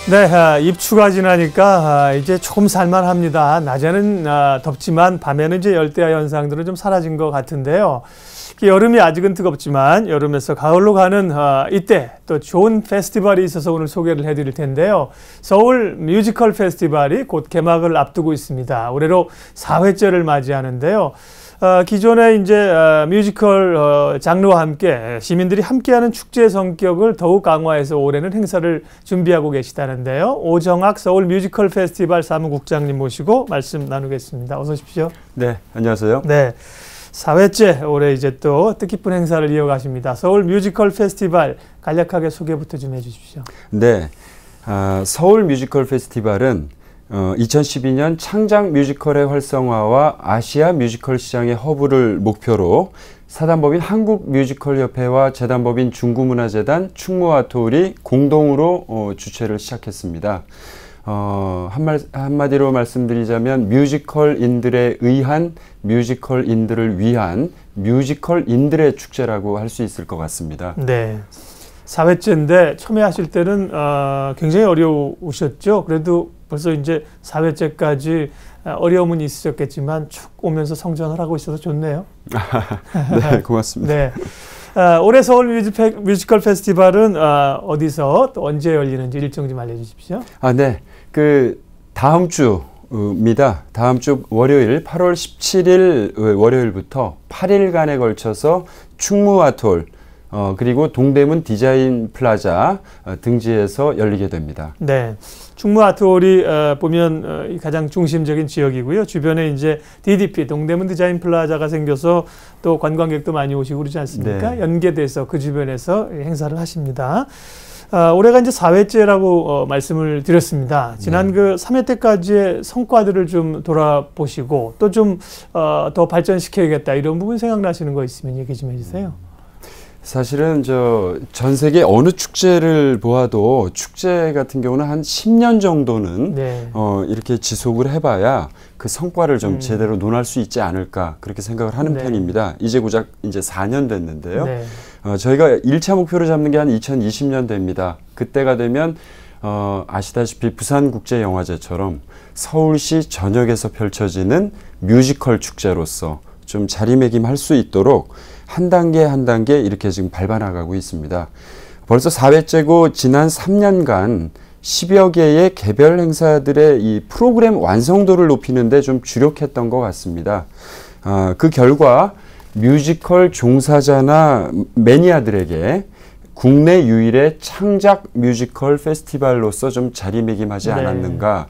네, 입추가 지나니까 이제 조금 살만합니다. 낮에는 덥지만 밤에는 이제 열대야 현상들은 좀 사라진 것 같은데요. 여름이 아직은 뜨겁지만 여름에서 가을로 가는 이때 또 좋은 페스티벌이 있어서 오늘 소개를 해드릴 텐데요. 서울 뮤지컬 페스티벌이 곧 개막을 앞두고 있습니다. 올해로 4회째를 맞이하는데요. 기존의 이제 뮤지컬 장르와 함께 시민들이 함께하는 축제 성격을 더욱 강화해서 올해는 행사를 준비하고 계시다는데요. 오정학 서울 뮤지컬 페스티벌 사무국장님 모시고 말씀 나누겠습니다. 어서 오십시오. 네, 안녕하세요. 네, 4회째 올해 이제 또 뜻깊은 행사를 이어가십니다. 서울 뮤지컬 페스티벌 간략하게 소개부터 좀 해주십시오. 네, 서울 뮤지컬 페스티벌은 2012년 창작 뮤지컬의 활성화와 아시아 뮤지컬 시장의 허브를 목표로 사단법인 한국뮤지컬협회와 재단법인 중구문화재단, 충무아트홀이 공동으로 주최를 시작했습니다. 한마디로 말씀드리자면 뮤지컬인들에 의한 뮤지컬인들을 위한 뮤지컬인들의 축제라고 할 수 있을 것 같습니다. 네. 4회째인데 참여하실 때는 굉장히 어려우셨죠? 그래도 벌써 이제 4회째까지 어려움은 있으셨겠지만 쭉 오면서 성장을 하고 있어서 좋네요. 네, 고맙습니다. 네. 올해 서울 뮤지컬 페스티벌은 어디서 또 언제 열리는지 일정 좀 알려주십시오. 네. 다음 주입니다. 다음 주 월요일 8월 17일 월요일부터 8일간에 걸쳐서 충무아트홀 그리고 동대문 디자인 플라자 등지에서 열리게 됩니다. 네, 충무아트홀이 보면 가장 중심적인 지역이고요. 주변에 이제 DDP 동대문 디자인 플라자가 생겨서 또 관광객도 많이 오시고 그러지 않습니까? 네. 연계돼서 그 주변에서 행사를 하십니다. 올해가 이제 4회째라고 말씀을 드렸습니다. 지난 그 3회 때까지의 성과들을 좀 돌아보시고 또 좀 더 발전시켜야겠다 이런 부분 생각나시는 거 있으면 얘기 좀 해주세요. 사실은 전 세계 어느 축제를 보아도 축제 같은 경우는 한 10년 정도는 네. 이렇게 지속을 해봐야 그 성과를 좀 제대로 논할 수 있지 않을까 그렇게 생각을 하는 네. 편입니다. 이제 고작 이제 4년 됐는데요. 네. 저희가 1차 목표를 잡는 게 한 2020년 됩니다. 그때가 되면 아시다시피 부산국제영화제처럼 서울시 전역에서 펼쳐지는 뮤지컬 축제로서 좀 자리매김할 수 있도록 한 단계 한 단계 이렇게 지금 밟아나가고 있습니다. 벌써 4회째고 지난 3년간 10여 개의 개별 행사들의 이 프로그램 완성도를 높이는 데 좀 주력했던 것 같습니다. 그 결과 뮤지컬 종사자나 매니아들에게 국내 유일의 창작 뮤지컬 페스티벌로서 좀 자리매김하지 않았는가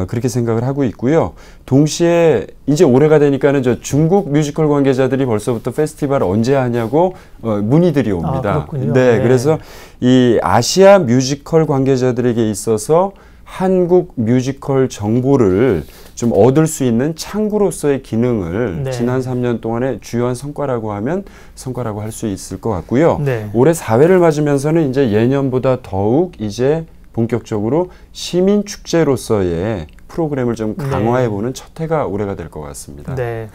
그렇게 생각을 하고 있고요. 동시에 이제 올해가 되니까는 중국 뮤지컬 관계자들이 벌써부터 페스티벌 언제 하냐고 문의들이 옵니다. 네, 그래서 이 아시아 뮤지컬 관계자들에게 있어서 한국 뮤지컬 정보를 좀 얻을 수 있는 창구로서의 기능을 네. 지난 3년 동안의 주요한 성과라고 하면 성과라고 할 수 있을 것 같고요. 네. 올해 4회를 맞으면서는 이제 예년보다 더욱 이제 본격적으로 시민 축제로서의 프로그램을 좀 강화해보는 네. 첫 해가 올해가 될 것 같습니다. 네.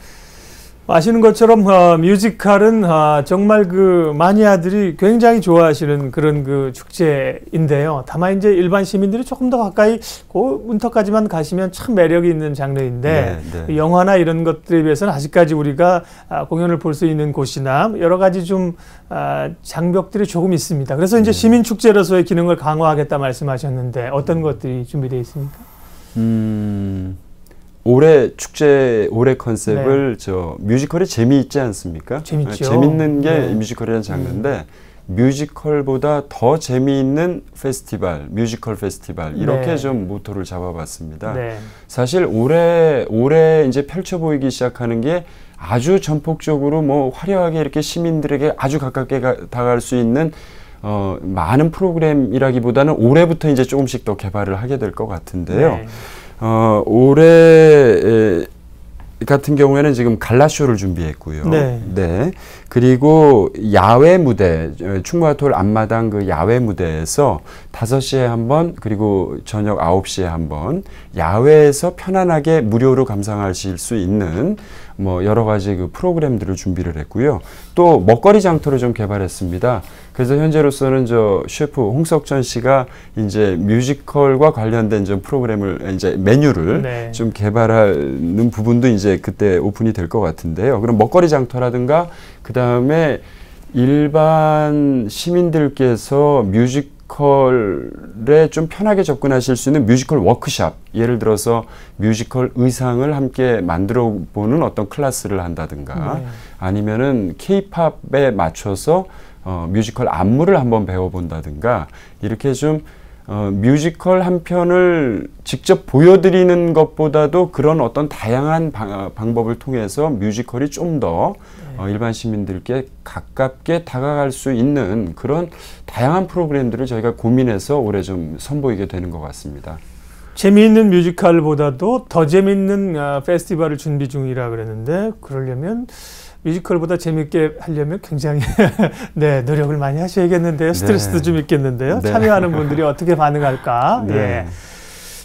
아시는 것처럼 뮤지컬은 정말 그 마니아들이 굉장히 좋아하시는 그런 그 축제인데요. 다만 이제 일반 시민들이 조금 더 가까이 그 문턱까지만 가시면 참 매력이 있는 장르인데 네, 네. 영화나 이런 것들에 비해서는 아직까지 우리가 공연을 볼 수 있는 곳이나 여러 가지 좀 장벽들이 조금 있습니다. 그래서 이제 시민 축제로서의 기능을 강화하겠다 말씀하셨는데 어떤 것들이 준비되어 있습니까? 올해 축제 올해 컨셉을 네. 뮤지컬이 재미있지 않습니까? 재밌죠. 재밌는 게 네. 뮤지컬이라는 장르인데 뮤지컬보다 더 재미있는 페스티벌, 뮤지컬 페스티벌 이렇게 네. 좀 모토를 잡아봤습니다. 네. 사실 올해 이제 펼쳐 보이기 시작하는 게 아주 전폭적으로 뭐 화려하게 이렇게 시민들에게 아주 가깝게 다가갈 수 있는 많은 프로그램이라기보다는 올해부터 이제 조금씩 더 개발을 하게 될 것 같은데요. 네. 올해 같은 경우에는 지금 갈라쇼를 준비했고요. 네. 네. 그리고 야외 무대, 충무아트홀 앞마당 그 야외 무대에서 5시에 한 번, 그리고 저녁 9시에 한 번, 야외에서 편안하게 무료로 감상하실 수 있는 뭐 여러 가지 그 프로그램들을 준비를 했고요. 또 먹거리 장터를 좀 개발했습니다. 그래서 현재로서는 저 셰프 홍석천 씨가 이제 뮤지컬과 관련된 좀 프로그램을 이제 메뉴를 네. 좀 개발하는 부분도 이제 그때 오픈이 될 것 같은데요. 그럼 먹거리 장터라든가 그 다음에 일반 시민들께서 뮤지컬에 좀 편하게 접근하실 수 있는 뮤지컬 워크샵, 예를 들어서 뮤지컬 의상을 함께 만들어 보는 어떤 클래스를 한다든가 네. 아니면은 케이팝에 맞춰서 뮤지컬 안무를 한번 배워본다든가 이렇게 좀 뮤지컬 한 편을 직접 보여드리는 것보다도 그런 어떤 다양한 방법을 통해서 뮤지컬이 좀 더 일반 시민들께 가깝게 다가갈 수 있는 그런 다양한 프로그램들을 저희가 고민해서 올해 좀 선보이게 되는 것 같습니다. 재미있는 뮤지컬보다도 더 재미있는 페스티벌을 준비 중이라 그랬는데 그러려면 뮤지컬보다 재미있게 하려면 굉장히 네, 노력을 많이 하셔야겠는데요. 스트레스도 네. 좀 있겠는데요. 네. 참여하는 분들이 어떻게 반응할까? 네. 예.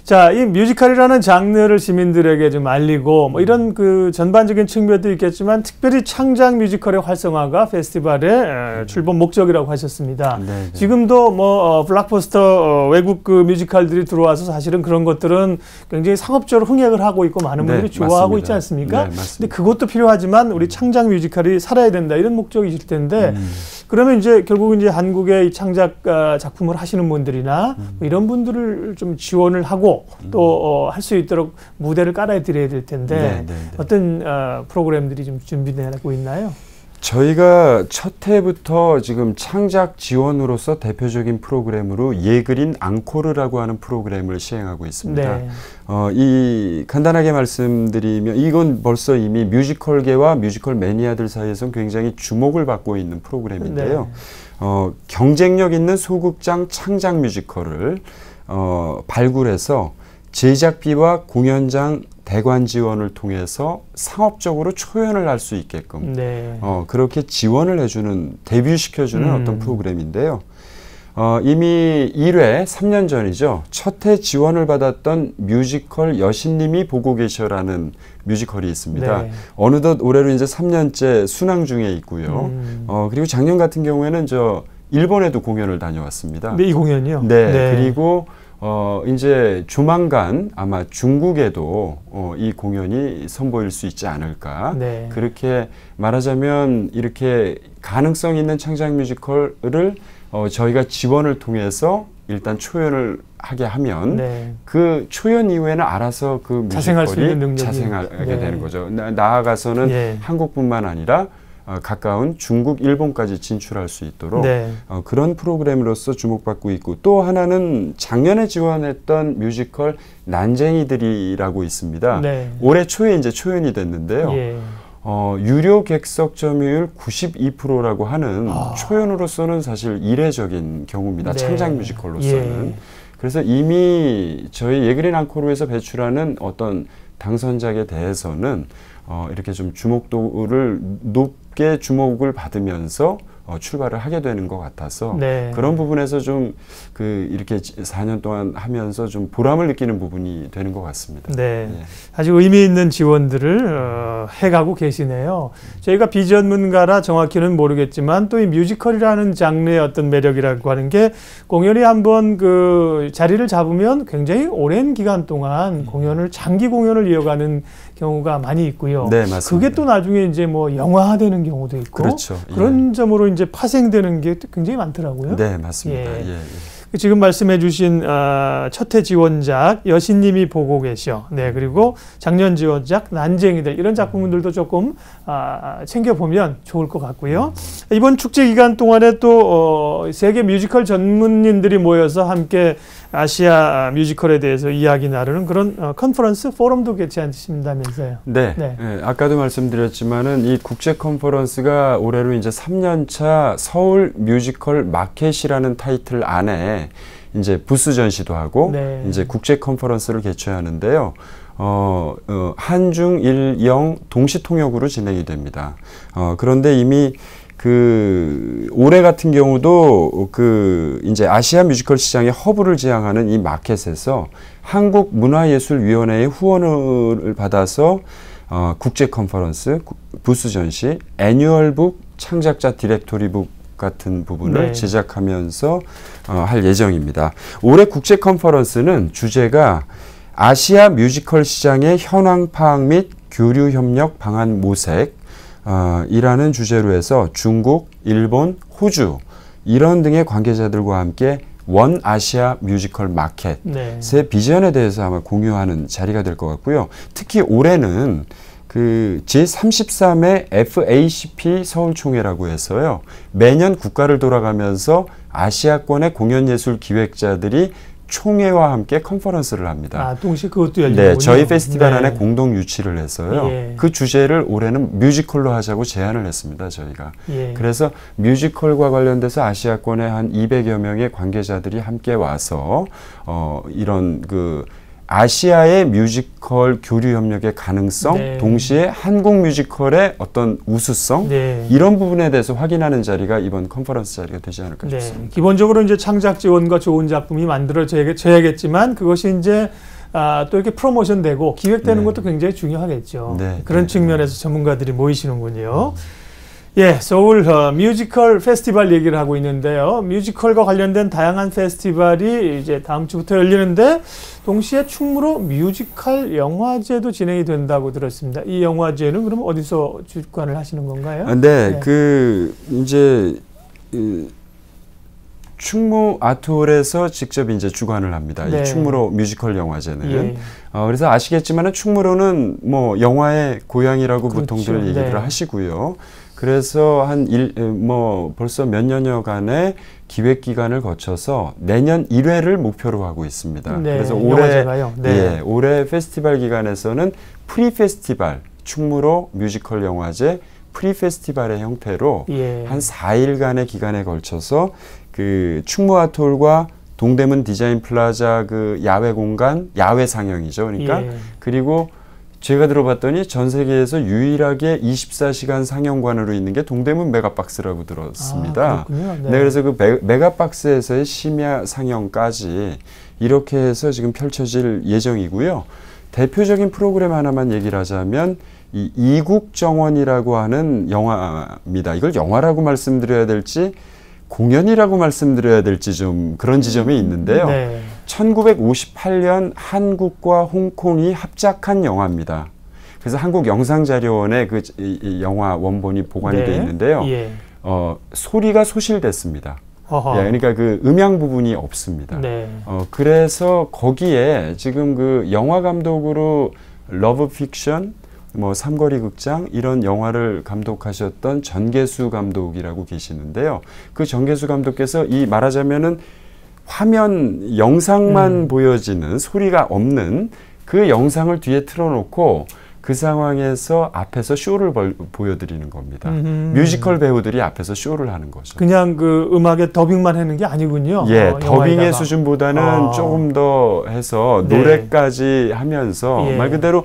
자, 이 뮤지컬이라는 장르를 시민들에게 좀 알리고 뭐 이런 그 전반적인 측면도 있겠지만 특별히 창작 뮤지컬의 활성화가 페스티벌의 출범 목적이라고 하셨습니다. 네. 지금도 뭐 블록버스터 외국 그 뮤지컬들이 들어와서 사실은 그런 것들은 굉장히 상업적으로 흥행을 하고 있고 많은 네, 분들이 좋아하고 맞습니다. 있지 않습니까? 네, 맞습니다. 근데 그것도 필요하지만 우리 창작 뮤지컬이 살아야 된다 이런 목적이실 텐데 그러면 이제 결국 이제 한국의 이 창작 작품을 하시는 분들이나 뭐 이런 분들을 좀 지원을 하고 또 할 수 있도록 무대를 깔아드려야 될 텐데 어떤 프로그램들이 좀 준비되고 있나요? 저희가 첫 해부터 지금 창작 지원으로서 대표적인 프로그램으로 예그린 앙코르라고 하는 프로그램을 시행하고 있습니다. 네. 이 간단하게 말씀드리면 이건 벌써 이미 뮤지컬계와 뮤지컬 매니아들 사이에서는 굉장히 주목을 받고 있는 프로그램인데요. 네. 경쟁력 있는 소극장 창작 뮤지컬을 발굴해서 제작비와 공연장 대관 지원을 통해서 상업적으로 초연을 할 수 있게끔 네. 그렇게 지원을 해주는 데뷔시켜주는 어떤 프로그램인데요. 이미 1회 3년 전이죠. 첫 해 지원을 받았던 뮤지컬 여신님이 보고 계셔라는 뮤지컬이 있습니다. 네. 어느덧 올해로 이제 3년째 순항 중에 있고요. 그리고 작년 같은 경우에는 일본에도 공연을 다녀왔습니다. 네, 이 공연이요? 네. 그리고 이제 조만간 아마 중국에도 이 공연이 선보일 수 있지 않을까. 네. 그렇게 말하자면 이렇게 가능성 있는 창작 뮤지컬을 저희가 지원을 통해서 일단 초연을 하게 하면 네. 그 초연 이후에는 알아서 그 자생할 수 있는 뮤지컬이 능력이 자생하게 네. 되는 거죠. 나아가서는 예. 한국뿐만 아니라 가까운 중국, 일본까지 진출할 수 있도록 네. 그런 프로그램으로서 주목받고 있고 또 하나는 작년에 지원했던 뮤지컬 난쟁이들이라고 있습니다. 네. 올해 초에 이제 초연이 됐는데요. 예. 유료 객석 점유율 92%라고 하는 초연으로서는 사실 이례적인 경우입니다. 네. 창작 뮤지컬로서는. 예. 그래서 이미 저희 예그린 앙코르에서 배출하는 어떤 당선작에 대해서는 이렇게 좀 주목도를 높게 주목을 받으면서 출발을 하게 되는 것 같아서 네. 그런 부분에서 좀 이렇게 4년 동안 하면서 좀 보람을 느끼는 부분이 되는 것 같습니다. 네. 예. 아주 의미 있는 지원들을 해가고 계시네요. 저희가 비전문가라 정확히는 모르겠지만 또 이 뮤지컬이라는 장르의 어떤 매력이라고 하는 게 공연이 한번 그 자리를 잡으면 굉장히 오랜 기간 동안 장기 공연을 이어가는 경우가 많이 있고요. 네, 맞습니다. 그게 또 나중에 이제 뭐 영화화되는 경우도 있고 그렇죠. 그런 점으로 이제 파생되는 게 굉장히 많더라고요. 네, 맞습니다. 예. 예. 지금 말씀해주신 첫해 지원작 여신님이 보고 계셔. 네, 그리고 작년 지원작 난쟁이들 이런 작품들도 조금 챙겨보면 좋을 것 같고요. 이번 축제 기간 동안에 또 세계 뮤지컬 전문인들이 모여서 함께 아시아 뮤지컬에 대해서 이야기 나누는 그런 컨퍼런스 포럼도 개최하신다면서요. 네. 네. 네. 아까도 말씀드렸지만은 이 국제 컨퍼런스가 올해로 이제 3년차 서울 뮤지컬 마켓이라는 타이틀 안에 이제 부스 전시도 하고 네. 이제 국제 컨퍼런스를 개최하는데요. 한중 일영 동시 통역으로 진행이 됩니다. 그런데 이미 올해 같은 경우도 이제 아시아 뮤지컬 시장의 허브를 지향하는 이 마켓에서 한국문화예술위원회의 후원을 받아서 국제 컨퍼런스, 부스 전시, 애뉴얼북, 창작자 디렉토리북 같은 부분을 네. 제작하면서 할 예정입니다. 올해 국제 컨퍼런스는 주제가 아시아 뮤지컬 시장의 현황 파악 및 교류 협력 방안 모색 이라는 주제로 해서 중국, 일본, 호주 이런 등의 관계자들과 함께 원 아시아 뮤지컬 마켓의 네. 비전에 대해서 아마 공유하는 자리가 될 것 같고요. 특히 올해는 그 제33회 FACP 서울총회라고 해서요. 매년 국가를 돌아가면서 아시아권의 공연예술 기획자들이 총회와 함께 컨퍼런스를 합니다. 동시에 그것도 열리는군요. 네, 저희 페스티벌 네. 안에 공동 유치를 해서요. 예. 그 주제를 올해는 뮤지컬로 하자고 제안을 했습니다. 저희가. 예. 그래서 뮤지컬과 관련돼서 아시아권의 한 200여 명의 관계자들이 함께 와서 이런 그 아시아의 뮤지컬 교류 협력의 가능성, 네. 동시에 한국 뮤지컬의 어떤 우수성 네. 이런 부분에 대해서 확인하는 자리가 이번 컨퍼런스 자리가 되지 않을까 네. 싶습니다. 기본적으로 이제 창작 지원과 좋은 작품이 만들어져야겠지만 그것이 이제 또 이렇게 프로모션되고 기획되는 네. 것도 굉장히 중요하겠죠. 네. 그런 네. 측면에서 전문가들이 모이시는군요. 예, 서울 뮤지컬 페스티벌 얘기를 하고 있는데요. 뮤지컬과 관련된 다양한 페스티벌이 이제 다음 주부터 열리는데 동시에 충무로 뮤지컬 영화제도 진행이 된다고 들었습니다. 이 영화제는 그럼 어디서 주관을 하시는 건가요? 네, 네. 그 이제 충무 아트홀에서 직접 이제 주관을 합니다. 네. 이 충무로 뮤지컬 영화제는. 예. 그래서 아시겠지만은 충무로는 뭐 영화의 고향이라고 그렇죠. 보통들 얘기를 네. 하시고요. 그래서 벌써 몇 년여간의 기획 기간을 거쳐서 내년 1회를 목표로 하고 있습니다. 네, 그래서 영화제가요? 네. 예, 올해 페스티벌 기간에서는 프리 페스티벌 충무로 뮤지컬 영화제 프리 페스티벌의 형태로 예. 한 4일간의 기간에 걸쳐서 그 충무 아트홀과 동대문 디자인 플라자 그 야외 공간 야외 상영이죠. 그러니까 예. 그리고 제가 들어봤더니 전 세계에서 유일하게 24시간 상영관으로 있는 게 동대문 메가박스라고 들었습니다. 그렇군요. 네, 그래서 그 메가박스에서의 심야 상영까지 이렇게 해서 지금 펼쳐질 예정이고요. 대표적인 프로그램 하나만 얘기를 하자면 이 이국정원이라고 하는 영화입니다. 이걸 영화라고 말씀드려야 될지 공연이라고 말씀드려야 될지 좀 그런 지점이 있는데요. 네. 1958년 한국과 홍콩이 합작한 영화입니다. 그래서 한국영상자료원에 이 영화 원본이 보관이 네. 되어 있는데요. 예. 소리가 소실됐습니다. 어허. 예, 그러니까 그 음향 부분이 없습니다. 네. 그래서 거기에 지금 그 영화 감독으로 러브 픽션, 뭐 삼거리 극장 이런 영화를 감독하셨던 전계수 감독이라고 계시는데요. 그 전계수 감독께서 이 말하자면은 화면 영상만 보여지는 소리가 없는 그 영상을 뒤에 틀어놓고 그 상황에서 앞에서 쇼를 보여드리는 겁니다. 뮤지컬 배우들이 앞에서 쇼를 하는 거죠. 그냥 그 음악에 더빙만 하는 게 아니군요. 예, 더빙의 영화에다가. 수준보다는 조금 더 해서 네. 노래까지 하면서 예. 말 그대로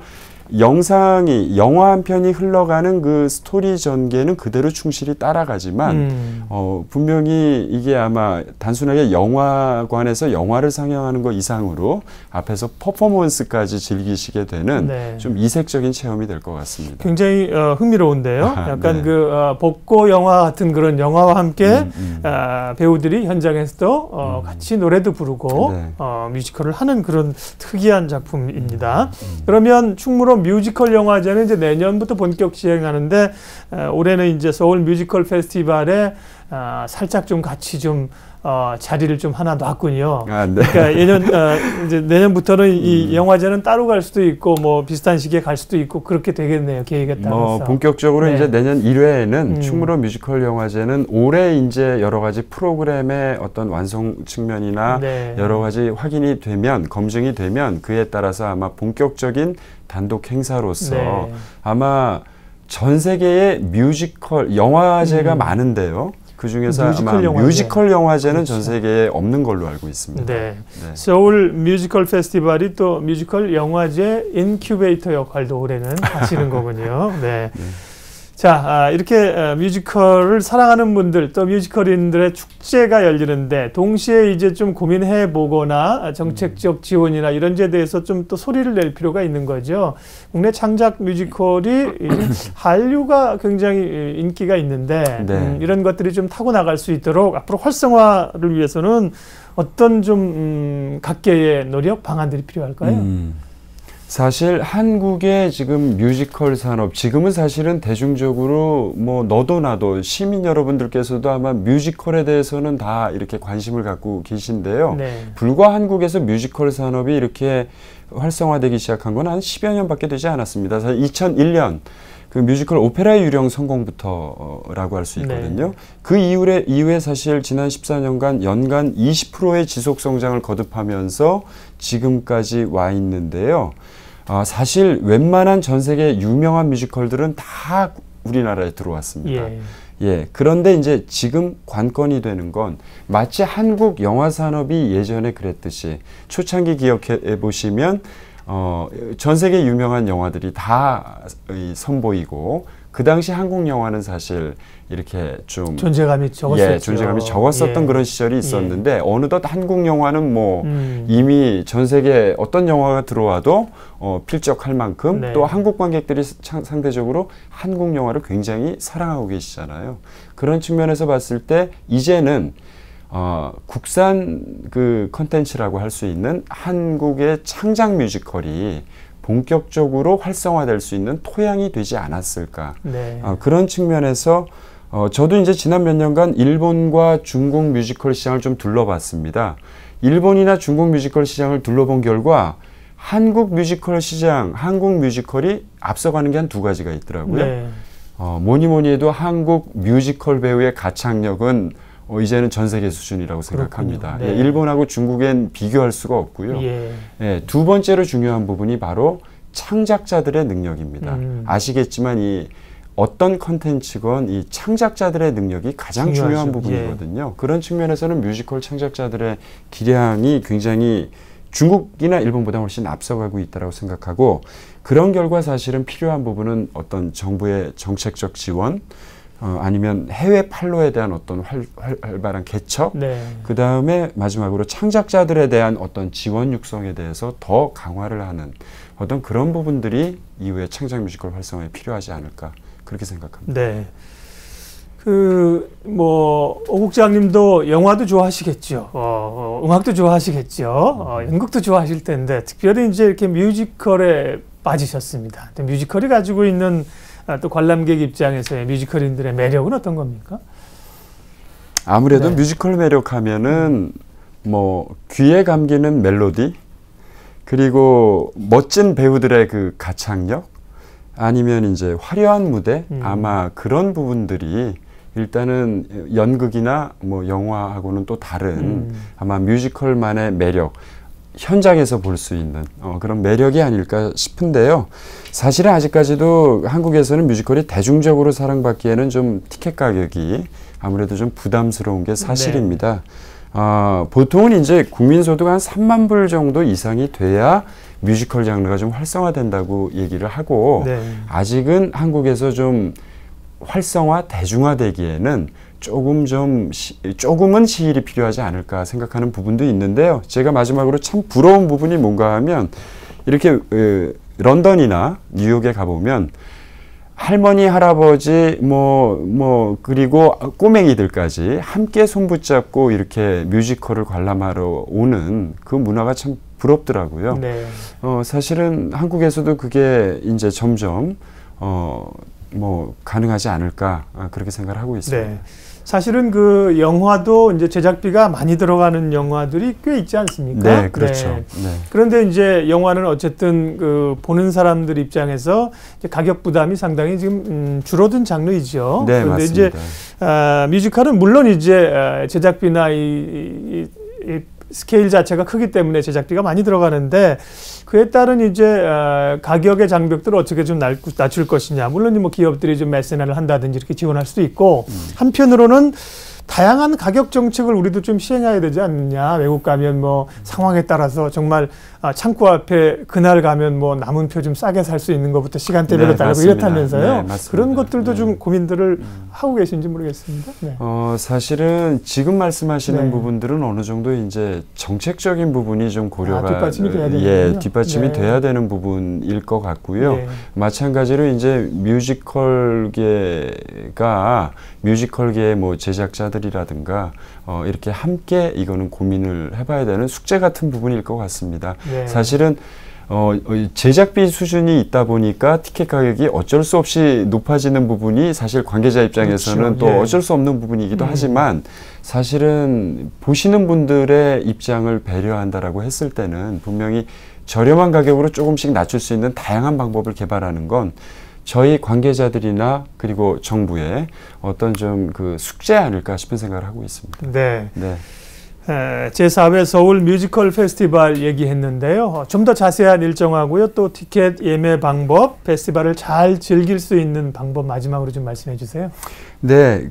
영화 한 편이 흘러가는 그 스토리 전개는 그대로 충실히 따라가지만 분명히 이게 아마 단순하게 영화관에서 영화를 상영하는 것 이상으로 앞에서 퍼포먼스까지 즐기시게 되는 네. 좀 이색적인 체험이 될 것 같습니다. 굉장히 흥미로운데요. 약간 네. 그 복고 영화 같은 그런 영화와 함께 배우들이 현장에서도 같이 노래도 부르고 네. 뮤지컬을 하는 그런 특이한 작품입니다. 그러면 충무로 뮤지컬 영화제는 이제 내년부터 본격 시행하는데 올해는 이제 서울 뮤지컬 페스티벌에 살짝 좀 같이 좀 자리를 좀 하나 놨군요. 네. 그러니까 이제 내년부터는 이 영화제는 따로 갈 수도 있고 뭐 비슷한 시기에 갈 수도 있고 그렇게 되겠네요. 계획에 따라서. 본격적으로 네. 이제 내년 1회에는 충무로 뮤지컬 영화제는 올해 이제 여러 가지 프로그램의 어떤 완성 측면이나 네. 여러 가지 확인이 되면 검증이 되면 그에 따라서 아마 본격적인 단독 행사로서 네. 아마 전 세계의 뮤지컬 영화제가 많은데요. 그 중에서 아마 뮤지컬 영화제는 그렇죠. 전 세계에 없는 걸로 알고 있습니다. 네. 네. 서울 뮤지컬 페스티벌이 또 뮤지컬 영화제 인큐베이터 역할도 올해는 하시는 거군요. 네. 네. 자, 이렇게 뮤지컬을 사랑하는 분들 또 뮤지컬인들의 축제가 열리는데 동시에 이제 좀 고민해 보거나 정책적 지원이나 이런 데에 대해서 좀 또 소리를 낼 필요가 있는 거죠. 국내 창작 뮤지컬이 한류가 굉장히 인기가 있는데 네. 이런 것들이 좀 타고 나갈 수 있도록 앞으로 활성화를 위해서는 어떤 좀 각계의 노력 방안들이 필요할까요? 사실 한국의 지금 뮤지컬 산업, 지금은 사실은 대중적으로 뭐 너도 나도 시민 여러분들께서도 아마 뮤지컬에 대해서는 다 이렇게 관심을 갖고 계신데요. 네. 불과 한국에서 뮤지컬 산업이 이렇게 활성화되기 시작한 건 한 10여 년밖에 되지 않았습니다. 2001년 그 뮤지컬 오페라의 유령 성공부터라고 할 수 있거든요. 네. 그 이후에 사실 지난 14년간 연간 20%의 지속 성장을 거듭하면서 지금까지 와 있는데요. 사실 웬만한 전 세계 유명한 뮤지컬들은 다 우리나라에 들어왔습니다. 예. 그런데 이제 지금 관건이 되는 건 마치 한국 영화 산업이 예전에 그랬듯이 초창기 기억해 보시면 전 세계 유명한 영화들이 다 선보이고 그 당시 한국 영화는 사실 이렇게 좀 존재감이 적었었죠. 예, 존재감이 적었었던 그런 시절이 있었는데 어느덧 한국 영화는 뭐 이미 전 세계 어떤 영화가 들어와도 필적할 만큼 네. 또 한국 관객들이 상대적으로 한국 영화를 굉장히 사랑하고 계시잖아요. 그런 측면에서 봤을 때 이제는 국산 그 컨텐츠라고 할 수 있는 한국의 창작 뮤지컬이 본격적으로 활성화될 수 있는 토양이 되지 않았을까. 네. 그런 측면에서 저도 이제 지난 몇 년간 일본과 중국 뮤지컬 시장을 좀 둘러봤습니다. 일본이나 중국 뮤지컬 시장을 둘러본 결과 한국 뮤지컬 시장, 한국 뮤지컬이 앞서가는 게 한 두 가지가 있더라고요. 네. 뭐니 해도 한국 뮤지컬 배우의 가창력은 이제는 전 세계 수준이라고 생각합니다. 네. 예, 일본하고 중국엔 비교할 수가 없고요. 예, 두 번째로 중요한 부분이 바로 창작자들의 능력입니다. 아시겠지만 이 어떤 컨텐츠건 이 창작자들의 능력이 가장 중요한 부분이거든요. 그런 측면에서는 뮤지컬 창작자들의 기량이 굉장히 중국이나 일본보다 훨씬 앞서가고 있다고 생각하고 그런 결과 사실은 필요한 부분은 어떤 정부의 정책적 지원 아니면 해외 판로에 대한 어떤 활발한 개척, 네. 그 다음에 마지막으로 창작자들에 대한 어떤 지원 육성에 대해서 더 강화를 하는 어떤 그런 부분들이 이후에 창작 뮤지컬 활성화에 필요하지 않을까 그렇게 생각합니다. 네. 오 국장님도 영화도 좋아하시겠죠. 음악도 좋아하시겠죠. 연극도 좋아하실 텐데 특별히 이제 이렇게 뮤지컬에 빠지셨습니다. 뮤지컬이 가지고 있는 또 관람객 입장에서의 뮤지컬인들의 매력은 어떤 겁니까? 아무래도 네. 뮤지컬 매력하면은 뭐 귀에 감기는 멜로디 그리고 멋진 배우들의 그 가창력 아니면 이제 화려한 무대 아마 그런 부분들이 일단은 연극이나 뭐 영화하고는 또 다른 아마 뮤지컬만의 매력 현장에서 볼 수 있는 그런 매력이 아닐까 싶은데요. 사실은 아직까지도 한국에서는 뮤지컬이 대중적으로 사랑받기에는 좀 티켓 가격이 아무래도 좀 부담스러운 게 사실입니다. 네. 보통은 이제 국민소득 한 3만 불 정도 이상이 돼야 뮤지컬 장르가 좀 활성화된다고 얘기를 하고 네. 아직은 한국에서 좀 활성화, 대중화되기에는 조금은 시일이 필요하지 않을까 생각하는 부분도 있는데요. 제가 마지막으로 참 부러운 부분이 뭔가 하면 이렇게 런던이나 뉴욕에 가보면 할머니, 할아버지, 그리고 꼬맹이들까지 함께 손붙잡고 이렇게 뮤지컬을 관람하러 오는 그 문화가 참 부럽더라고요. 네. 사실은 한국에서도 그게 이제 점점 가능하지 않을까 그렇게 생각을 하고 있습니다. 네. 사실은 그 영화도 이제 제작비가 많이 들어가는 영화들이 꽤 있지 않습니까? 네, 그렇죠. 네. 네. 그런데 이제 영화는 어쨌든 그 보는 사람들 입장에서 이제 가격 부담이 상당히 지금 줄어든 장르이죠. 네, 그런데 맞습니다. 이제 뮤지컬은 물론 이제 제작비나 이 스케일 자체가 크기 때문에 제작비가 많이 들어가는데 그에 따른 이제 가격의 장벽들을 어떻게 좀 낮출 것이냐. 물론 뭐 기업들이 좀 메세나를 한다든지 이렇게 지원할 수도 있고 한편으로는 다양한 가격 정책을 우리도 좀 시행해야 되지 않느냐. 외국 가면 뭐 상황에 따라서 정말 창구 앞에 그날 가면 뭐 남은 표 좀 싸게 살 수 있는 것부터 시간대별로 네, 따르고 이렇다면서요. 네, 그런 것들도 좀 고민들을 하고 계신지 모르겠습니다. 네. 사실은 지금 말씀하시는 네. 부분들은 어느 정도 이제 정책적인 부분이 좀 고려가 뒷받침이 돼야 되는 예, 뒷받침이 네. 돼야 되는 부분일 것 같고요. 네. 마찬가지로 이제 뮤지컬계의 뭐 제작자들이라든가 이렇게 함께 이거는 고민을 해봐야 되는 숙제 같은 부분일 것 같습니다. 네. 사실은 제작비 수준이 있다 보니까 티켓 가격이 어쩔 수 없이 높아지는 부분이 사실 관계자 입장에서는 그렇죠. 또 예. 어쩔 수 없는 부분이기도 하지만 사실은 보시는 분들의 입장을 배려한다라고 했을 때는 분명히 저렴한 가격으로 조금씩 낮출 수 있는 다양한 방법을 개발하는 건 저희 관계자들이나 그리고 정부의 어떤 좀 그 숙제 아닐까 싶은 생각을 하고 있습니다. 네. 네. 제4회 서울 뮤지컬 페스티벌 얘기했는데요. 좀 더 자세한 일정하고요. 또 티켓 예매 방법, 페스티벌을 잘 즐길 수 있는 방법 마지막으로 좀 말씀해 주세요. 네,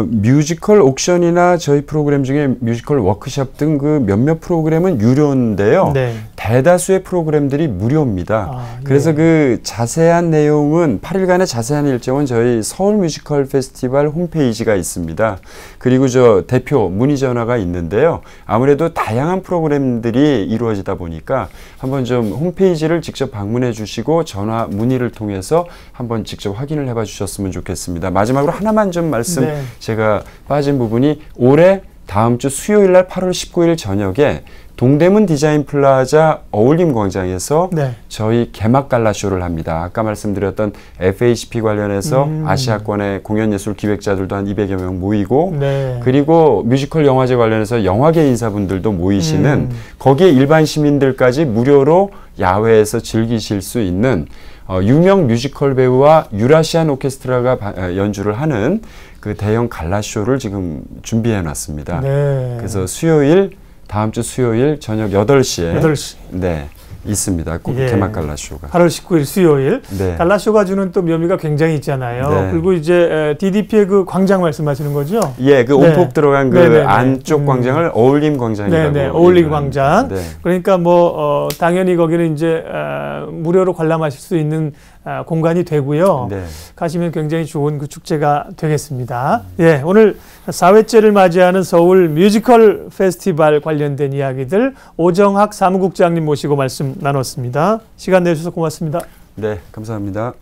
뮤지컬 옥션이나 저희 프로그램 중에 뮤지컬 워크숍 등 그 몇몇 프로그램은 유료인데요. 네. 대다수의 프로그램들이 무료입니다. 그래서 그 자세한 내용은 8일간의 자세한 일정은 저희 서울 뮤지컬 페스티벌 홈페이지가 있습니다. 그리고 저 대표 문의 전화가 있는데요. 아무래도 다양한 프로그램들이 이루어지다 보니까 한번 좀 홈페이지를 직접 방문해 주시고 전화 문의를 통해서 한번 직접 확인을 해봐 주셨으면 좋겠습니다. 마지막으로 하나만 좀 말씀 네. 제가 빠진 부분이 올해 다음 주 수요일 날 8월 19일 저녁에 동대문 디자인 플라자 어울림 광장에서 네. 저희 개막 갈라쇼를 합니다. 아까 말씀드렸던 FHP 관련해서 아시아권의 공연예술 기획자들도 한 200여 명 모이고 네. 그리고 뮤지컬 영화제 관련해서 영화계 인사분들도 모이시는 거기에 일반 시민들까지 무료로 야외에서 즐기실 수 있는 유명 뮤지컬 배우와 유라시안 오케스트라가 연주를 하는 그 대형 갈라쇼를 지금 준비해 놨습니다. 네. 그래서 다음 주 수요일 저녁 8시에 8시. 네, 있습니다. 꼭 개막 갈라쇼가. 8월 19일 수요일. 네. 갈라쇼가 주는 또 묘미가 굉장히 있잖아요. 네. 그리고 이제 DDP의 그 광장 말씀하시는 거죠? 예, 그 온폭 들어간 그 안쪽 광장을 어울림 광장이라고. 네, 어울림 광장. 네. 그러니까 뭐 당연히 거기는 이제 무료로 관람하실 수 있는 공간이 되고요. 네. 가시면 굉장히 좋은 그 축제가 되겠습니다. 예, 오늘 4회째를 맞이하는 서울 뮤지컬 페스티벌 관련된 이야기들 오정학 사무국장님 모시고 말씀 나눴습니다. 시간 내주셔서 고맙습니다. 네, 감사합니다.